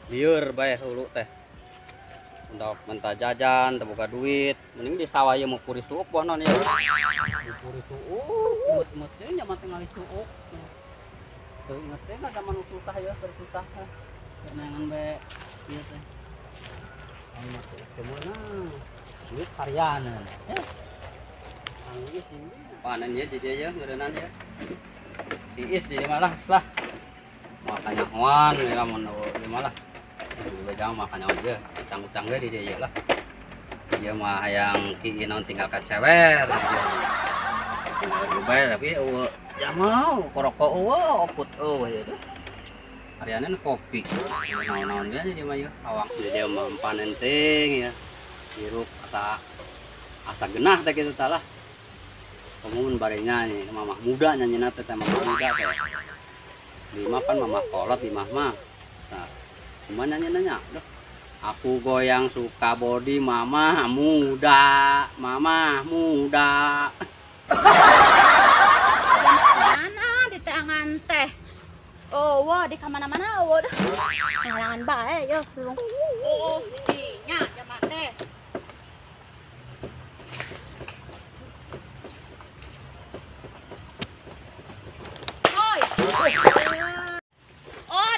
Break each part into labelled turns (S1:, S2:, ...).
S1: lieur bae hulu teh untuk mentah jajan teu boga duit mending di sawah ieu mau puri suuk poh non ya puri suuk imut-imut teh nya mah teh ngali suuk teu inget teh zaman susah ya susah kenangan bae ieu teh anu teh kemuana duit karyana panennya jadi aja ngeureunnan ya tiis di malah lah makanya hoan ya mun di malah bejang makanya aja cang-cang ge di dieu lah dia mah hayang ki naon tinggal ka cewer bae tapi eueuh ya mau koroko eueuh oput eueuh ya teh ariana kopi naon-naon dia di mah awak dia mah panen ting ya hirup asa genah teh kitu tah lah komun barenya nih mamah muda nyanyi teh mamah muda teh di mah kan mamah kolot di mah nah cuma nanya duh aku goyang suka body mamah muda mana
S2: di tangan teh wah di kamana-mana dah ngalangan bae yo nya jaman teh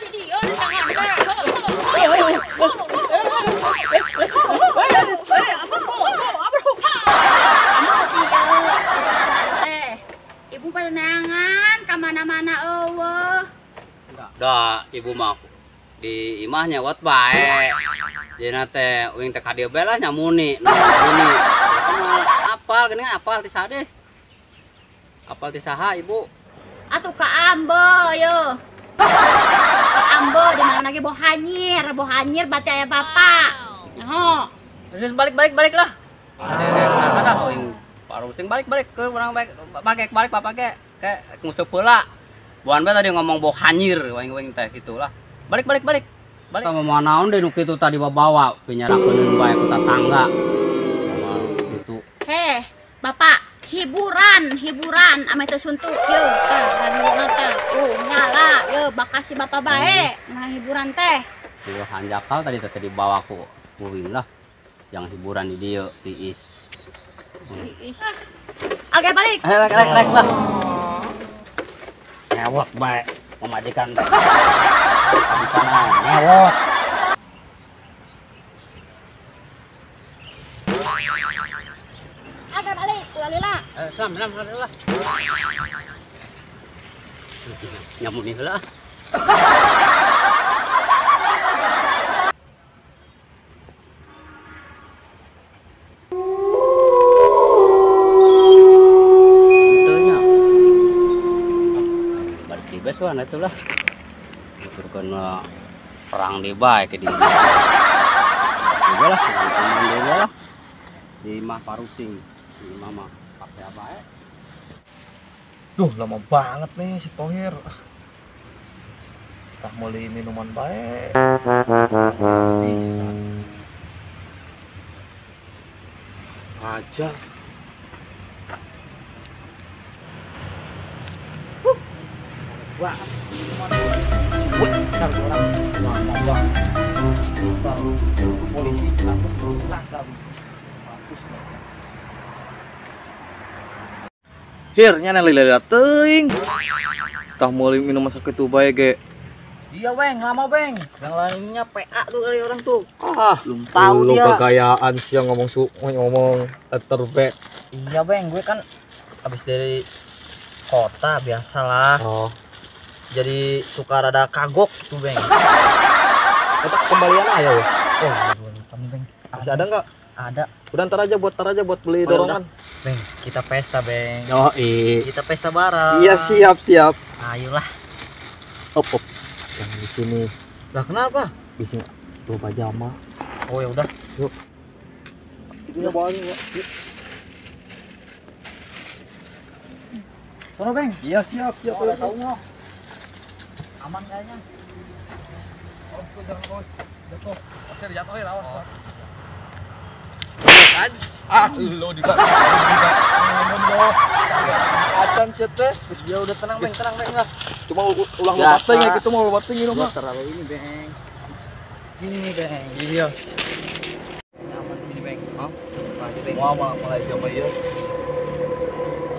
S2: di dia di tangan teh ibu penangan kamana-mana eueuh
S1: dah ibu mah di imah nyawat bae dina teh uing teh ka dieu bae lah nyamuni apal geuning apal ti sadeh apal ti saha ibu
S2: atuh ka ambo yo ka ambo di mana lagi boh hanyir berarti aya bapak nyaho
S1: terus balik lah ada uing parusing balik ke urang balik ke musuh heula buan bae tadi ngomong boh hanyir uing teh gitulah balik sama mau naon deh nu kitu tadi bawa pinyarakeun bae ku tetangga gitu
S2: bapak hiburan ame teh suntuk yo radio teh nyala yo bakasi bapak bae nah hiburan teh
S1: ieu hanjakal tadi teh dibawa ku uing lah yang hiburan di dieu tiis
S2: oke balik
S1: lek lah ngewot bae memajikan di sana ngewot
S2: ada balik ulalila
S1: salam lah nyamuni heula balik dibes wana itulah nuturkeun perang di bae ke dieu juga lah teman deui lah di mah parusing di mama pakai apa ya?
S3: Duh lama banget nih si Tohir. Tah meuli minuman bae. Bisa. Aja. Wah. Bentar orang lama banget. Polisi aku rasa bagus. Hirnya lila teuing. Tah meuli minum sakitu bae ge.
S4: Iya beng, lama beng. Yang lainnya PA tuh kali orang tuh.
S3: Belum
S4: tahu dia.
S3: Kegayaan sih yang ngomong letter B.
S4: Iya beng, gue kan habis dari kota biasalah.
S3: Oh.
S4: Jadi suka rada kagok tuh beng.
S3: Eta kembalian aja ya.
S4: Oh, nih beng.
S3: Masih ada enggak?
S4: Ada.
S3: Udah ntar aja buat beli dorongan.
S4: Beng, kita pesta beng.
S3: Oh
S4: Kita pesta bareng.
S3: iya siap.
S4: Ayolah.
S3: Op. Yang di sini.
S4: Lah kenapa?
S3: Di sini 2 pajama.
S4: Oh ya udah.
S3: Yuk. Ini banyak ya.
S4: Sono beng.
S3: Iya siap.
S4: Udah tahu nggak? Aman kayaknya.
S3: Oh, jangan bos. Jatuh. Oke, jatuhin awas. Lo di bawah. Acan cete.
S4: Ya udah tenang beng lah.
S3: Cuma ulang bating ya gitu mau bating ini mah.
S4: Terlalu ini beng. Ini Bang.
S3: Iya.
S4: Aman di sini Bang.
S3: Hah?
S4: Masih Bang.
S3: Mau mulai jam iya.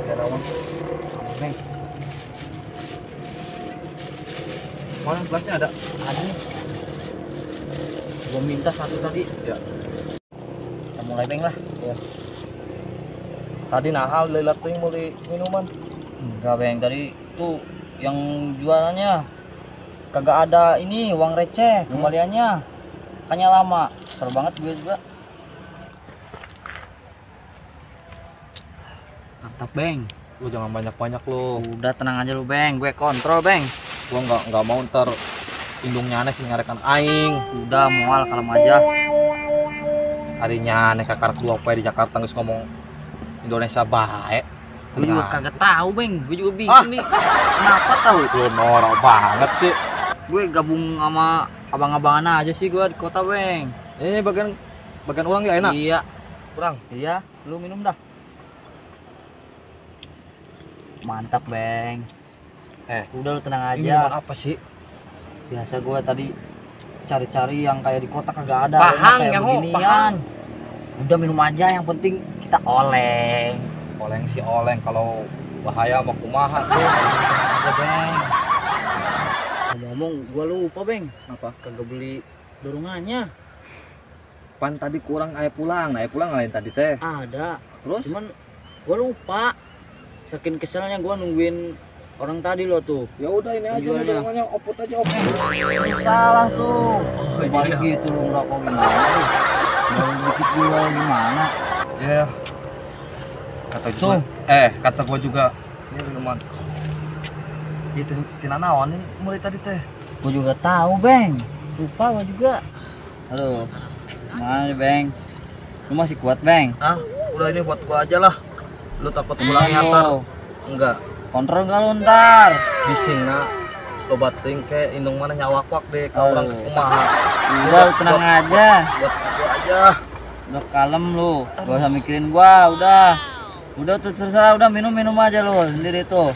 S3: Ya rawan.
S4: Aman Bang.
S3: Mana gelasnya ada?
S4: Ada nih. Gua minta satu tadi.
S3: Ya.
S4: Kita mulai Bang lah.
S3: Ya. Tadi nahal lelat teuing meuli minuman.
S4: Enggak Bang, tadi tuh yang jualannya kagak ada ini uang receh kembaliannya. Makanya lama. Seru banget gue juga. Mantap Bang.
S3: Lu jangan banyak-banyak lu.
S4: Udah tenang aja lu Bang, gue kontrol Bang.
S3: Gua nggak mau ntar indungnya aneh ngarekan aing.
S4: Udah mual kalem aja.
S3: Harinya aneh kakar keluar di Jakarta geus ngomong Indonesia baik.
S4: Gue juga kagak tahu Bang, gue juga
S3: Ah.
S4: bingung nih. Kenapa tahu?
S3: Lu norak banget sih.
S4: Gue gabung sama abang-abangan aja sih gue di kota Bang.
S3: Ini bagian ulang ya enak.
S4: Iya,
S3: Kurang.
S4: iya, lu minum dah. Mantap Bang. Udah lu tenang
S3: Ini
S4: aja.
S3: minuman apa sih?
S4: Biasa gue tadi cari-cari yang kayak di kota kagak ada.
S3: Pahang,
S4: Kayak
S3: ya, Ho,
S4: beginian. Udah minum aja, yang penting kita oleng.
S3: Oleng si oleng kalau bahaya mau kumaha tuh.
S4: Ada Bang. Ngomong, gua lupa Bang.
S3: Apa?
S4: Kagak beli dorongannya.
S3: Pan tadi kurang aya pulang lain tadi teh.
S4: Ada.
S3: Terus
S4: Cuman gua lupa. Saking keselnya gua nungguin orang tadi lo tuh.
S3: ya udah ini aja
S4: Jualnya.
S3: dorongannya oput aja oput.
S4: Salah tuh.
S3: iya.
S4: Balik gitu lu ngerokok gimana? Baru dikit jual gimana?
S3: Ya. Kata
S4: Tuh.
S3: juga. Kata gua juga ini minuman. Itu tina naon nih mulai tadi teh.
S4: Gua juga tahu Bang. Lupa gua juga. Halo. Mana nih Bang? Lu masih kuat Bang?
S3: Ah, udah ini buat gua aja lah. Lu takut pulangnya ntar? Enggak.
S4: Kontrol gak lu ntar?
S3: Bisingna lobat teuing ke indung mana nyawakwak deh ka
S4: Aduh.
S3: urang kumaha.
S4: Udah lu tenang aja.
S3: Buat gua aja.
S4: Udah kalem lu. Gak usah mikirin gua, udah. Udah tuh terserah, udah minum aja lu sendiri tuh.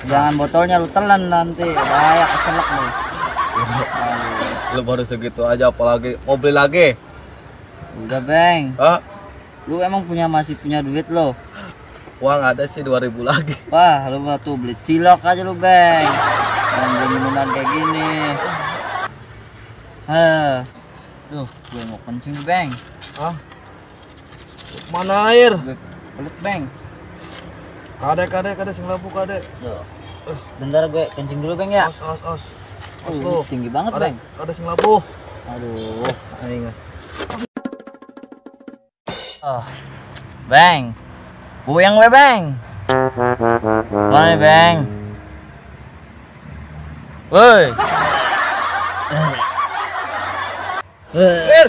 S4: Jangan botolnya lu telan nanti, bahaya keselak lu.
S3: Lu baru segitu aja apalagi mau beli lagi.
S4: Udah Bang,
S3: Hah?
S4: lu emang masih punya duit lo?
S3: Uang ada sih 2000 lagi.
S4: Wah, lu mah tuh beli cilok aja lu Bang. Jangan beli minuman kayak gini. Duh, gue mau kencing nih, Bang.
S3: Hah? Mana air?
S4: Gue pelit Bang.
S3: Kade sing labu kade.
S4: Duh. Bentar gue kencing dulu Bang ya.
S3: Os. Os
S4: Tinggi banget Bang.
S3: Kade sing labu.
S4: Aduh.
S3: Aing.
S4: Bang. Buyang gue Bang. Mana nih Bang? Woi.
S3: Air.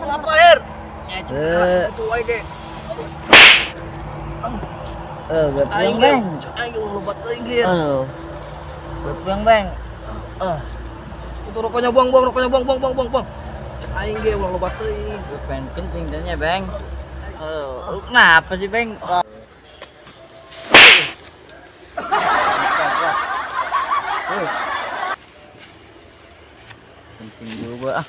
S3: Apa air? Itu wae ge.
S4: Gue puyang Bang.
S3: Aing lobat teuing ge.
S4: Aduh. Gue puyang Bang.
S3: Itu rokoknya buang. Aing ge ulah lobat teuing.
S4: Gue pengen kencing dan ya Bang. Lu kenapa sih Bang? Kencing dulu gua.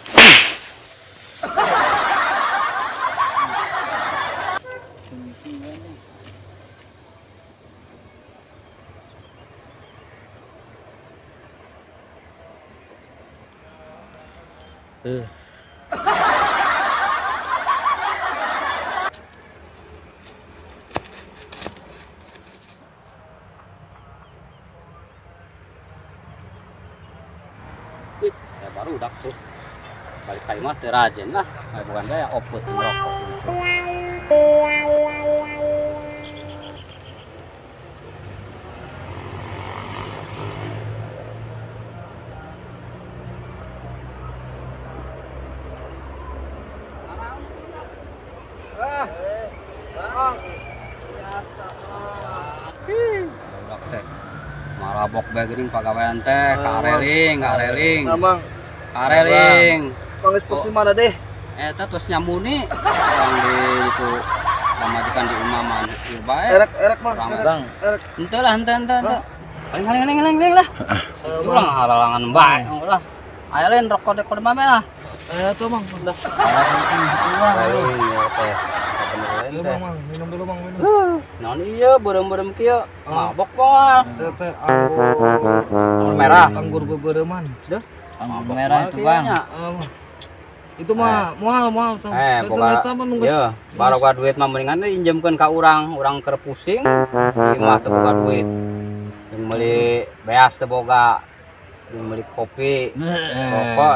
S1: Ya baru udah tuh balik kayu mah terajen lah bukan saya oput merokok udah teh marabok bagering pagawean teh kareling
S3: Abang,
S1: Bang
S3: geus terus di mana deh?
S1: eta terus nyamuni orang di itu pamajikan di imaman ieu bae
S3: Erek mah.
S1: Rame.
S4: Bang,
S1: henteu lah henteu paling lah ulang halalangan bae lah Ayo lain rokok dek kode mame lah.
S3: Tuh mang.
S4: Ada penting gitu bang.
S1: Lain ya teh. Lain
S3: Iya
S1: teh.
S3: mang, minum dulu mang, minum.
S1: Non iya berem-berem kieu. Mabok moal.
S3: Teh anggur
S1: Merah.
S3: anggur bebereman.
S1: Duh.
S4: Anggur merah itu bang.
S3: Itu mah mual tuh.
S1: Boga iya, baru gua duit mah mendingan teh injemkeun ka urang keur pusing. Ieu mah teu boga duit. Yang beli beas teu boga. Yang beli kopi, rokok,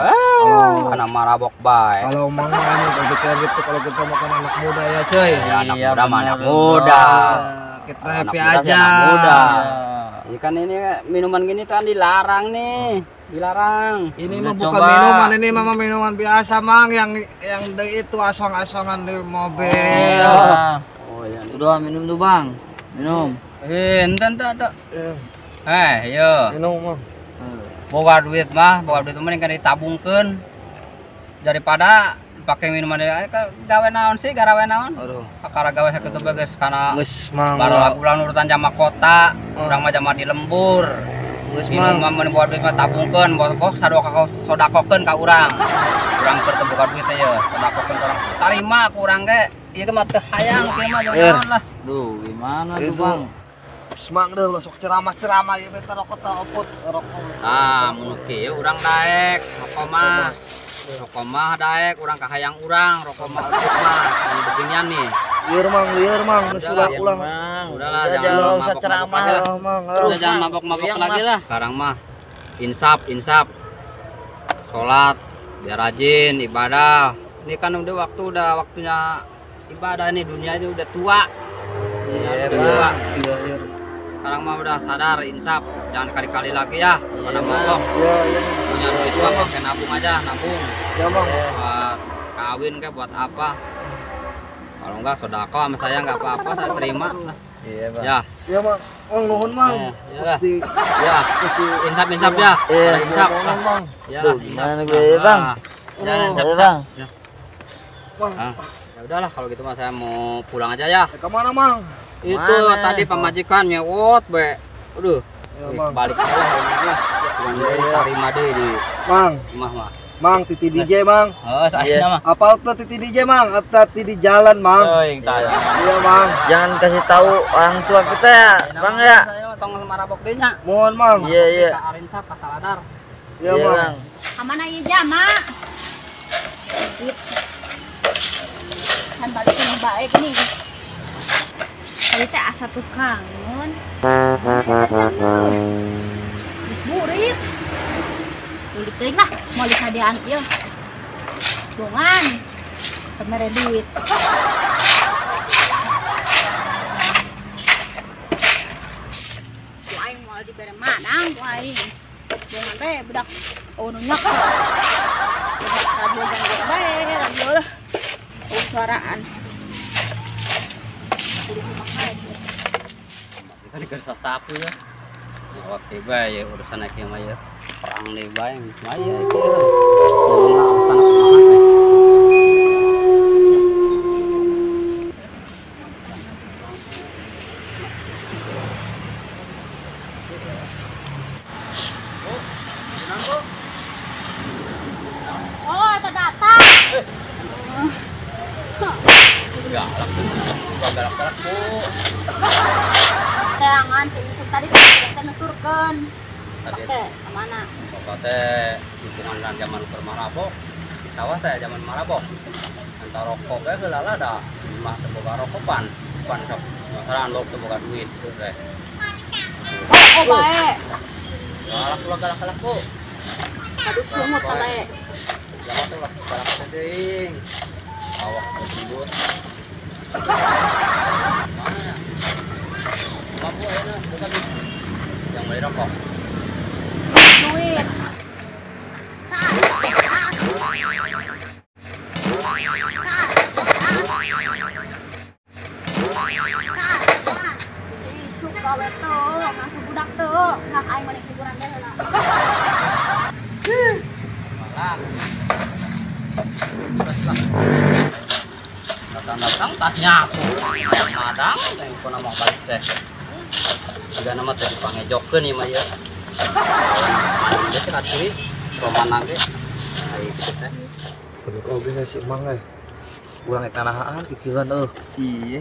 S1: kana marabok bae.
S3: Kalau mang mah ini berpikir gitu kalau kita makan anak muda ya cuy.
S1: Ya, anak
S4: Iya,
S1: muda mah
S4: bener.
S1: anak muda.
S3: Kita
S1: Anak
S3: happy
S1: muda sih
S3: aja.
S1: anak muda.
S4: Iya.
S1: Ini kan ini minuman gini kan dilarang nih, dilarang.
S3: Ini
S4: Udah
S3: mah bukan
S4: coba.
S3: minuman, ini mah minuman biasa mang yang itu asong-asongan di mobil.
S4: Iya.
S1: Oh iya.
S4: Udah minum tuh bang. Minum.
S1: Ente. Yo.
S3: Minum mang.
S1: Boga duit mah mending kan ditabungkeun daripada pakai minuman gawe naon sih garawe naon.
S3: Aduh.
S1: Kakara gawe sakitu bae geus kana
S3: Geus mang.
S1: baru ulang urutan jama kota, urang mah jama di lembur.
S3: Geus
S1: Minum
S3: mang.
S1: mah mun boga duit mah tabungkeun, kok sodakokeun ka urang. Urang keur teu boga duit teh ye, sodakokeun ka urang. Tarima ku urang ge, ieu ge mah teu hayang kieu mah jangan lah.
S4: Duh gimana tuh
S3: Itu.
S4: bang?
S3: Semang deh sok ceramah ya beta rokok opot rokok.
S1: Nah, mun kieu urang daek, rokok mah daek, urang kahayang urang, rokok mah opot mah. Ini beginian nih.
S3: Lieur mang, geus
S1: Udahlah,
S3: ulang.
S4: Bang,
S1: Udahlah,
S4: udah
S1: jangan
S4: usah
S1: mabok-mabok
S4: ceramah.
S1: aja lah.
S3: Mang.
S1: Udah jangan mabok-mabok lagi lah. Sekarang mah insaf. Sholat, biar rajin ibadah. Ini kan udah waktunya ibadah nih, dunia ini udah tua. Dunia
S4: Iya,
S1: udah
S4: Bang.
S1: tua.
S3: Iya.
S1: Sekarang mah udah sadar, insaf. Jangan kali-kali lagi ya pada mabok.
S3: Iya.
S1: Punya duit mah pakai nabung aja, nabung.
S3: Ya mang.
S1: Buat kawin kayak buat apa? Kalau enggak sodako sama saya nggak apa-apa, saya terima lah.
S4: Iya bang.
S1: Ya,
S3: Ya mang. Mang nuhun mang.
S1: ya,
S3: Di
S1: ya. Insaf ya.
S4: Iya.
S1: Pada insaf lah.
S3: mang.
S1: Ya,
S4: Duh,
S1: insaf.
S4: gimana gue ya, Bang?
S1: Ya, insaf,
S4: Iya,
S1: insaf.
S4: Bang.
S1: Ya.
S3: Mang.
S1: Ah, ya udahlah kalau gitu mah saya mau pulang aja ya.
S3: Ke mana mang?
S1: Itu
S4: Mana?
S1: tadi pemajikan nyewot be. Aduh,
S3: Ya mang.
S1: balik aja lah. Jangan terima deh di
S3: Mang.
S1: rumah mah.
S3: Mang titi DJ mang.
S1: Oh, saya
S4: Iya.
S1: mah.
S3: Apal tuh titi DJ mang? Titi di jalan mang.
S1: Oh, yang tanya.
S3: Iya mang.
S4: Jangan kasih tahu orang tua kita ya, bang ya.
S1: Saya mah tong marabok deui nya.
S3: Mohon mang.
S4: Iya.
S1: Ka Arinsa ka Saladar.
S3: Iya
S4: Iya,
S3: mang.
S2: Kamana ieu jama? Kan balik yang baik nih. Tadi teh asa tukang, mun. Geus burit. Burit teuing lah, mau dikadean ieu. Bongan. Kemere duit. Ku aing moal dibere manang ku aing. Bongan teh budak onunyak. Radio gangguan bae, radio lah. Suaraan.
S1: Kan kerja sapu ya. Waktu bae ya urusan aki mah ya. Perang deui bae mah ya itu. Urusan kumaha.
S2: Oh, eta datang.
S1: Galak-galak Bu.
S2: Teangan teh isuk tadi teh nuturkeun.
S1: Tadi
S2: Teh kemana?
S1: bapak teh hitungan zaman keur marabok. Di sawah teh zaman marabok. Antara rokok bae heula lah da. Mah teu boga rokokan. Pan sok masaran lo teu boga duit teh.
S2: Oh, bae.
S1: Galak-galak Bu.
S2: Aduh sumut bae.
S1: Jangan tuh lah, galak teuing. Awak tidur. Mana ya? Mampu ayeuna bukan yang beli rokok.
S2: Duit. Isuk gawe tuh, masuk budak tuh. Nak aing mani hiburan teh heula.
S1: Malah. Terus lah. Datang-datang tasnya aku. Madang, yang pun mau balik teh. Juga nama teh dipangejokeun ieu mah ya. Mana dia teh kaciri. pemana ge. Ai kita.
S3: Bener oge si Emang urang ek nanahaan pikiran
S4: Iya.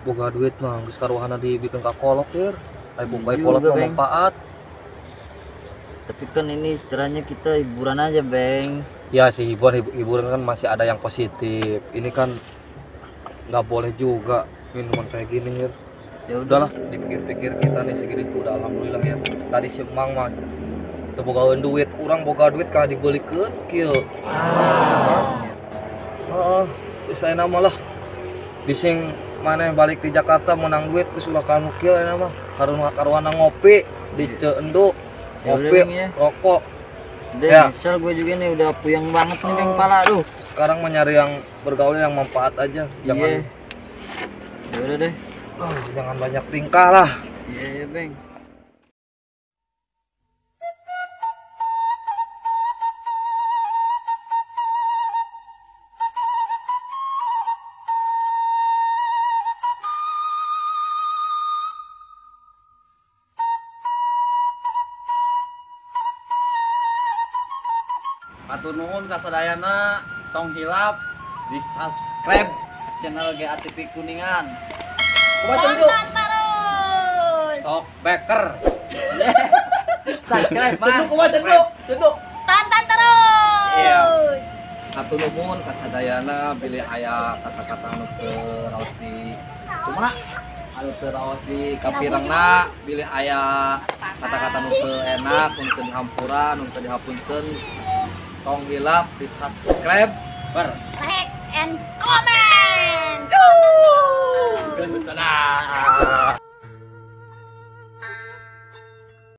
S3: boga duit mah geus karuhana dibikin ka kolot yer. Ai buka
S4: Juga,
S3: kolot mah
S4: Beng.
S3: manfaat.
S4: Tapi kan ini istilahnya kita hiburan aja, Beng.
S3: Ya sih hiburan kan masih ada yang positif. Ini kan nggak boleh juga minuman kayak gini yer.
S4: Ya
S3: Udahlah dipikir-pikir kita nih segini tuh udah alhamdulillah ya. Tadi si Emang mah teu bogaeun duit, urang boga duit kah dibelikeun kieu. Heeh, saya nama lah. Bising maneh balik di Jakarta menang duit geus ulah kanu kieu nama. Karuana ngopi di Teu Endo.
S4: Ya udah,
S3: Ngopi,
S4: Beng, ya.
S3: rokok.
S4: Udah,
S3: Ya.
S4: misal gue juga nih udah puyeng banget nih, Beng, pala aduh.
S3: Sekarang mah nyari yang bergaul yang manfaat aja. Jangan
S4: Iya. Ya udah deh.
S3: jangan banyak tingkah lah.
S4: Iya, ya, Beng.
S3: Atur nuhun kasadayana tong hilap di subscribe
S4: Channel GATV Kuningan.
S3: Kumaha
S2: Tonton terus.
S3: Tok Beker.
S4: Subscribe, Bang.
S3: Kumaha cenduk.
S2: Tonton terus.
S3: Iya. Atur nuhun kasadayana bilih aya kata-kata nu teu raos di kumaha? Anu teu raos di kapirengna, bilih aya kata-kata nu teu enak, nu teu dihampura, nu teu dihapunten. Tong hilap di subscribe.
S2: Like and comment.
S3: Gendut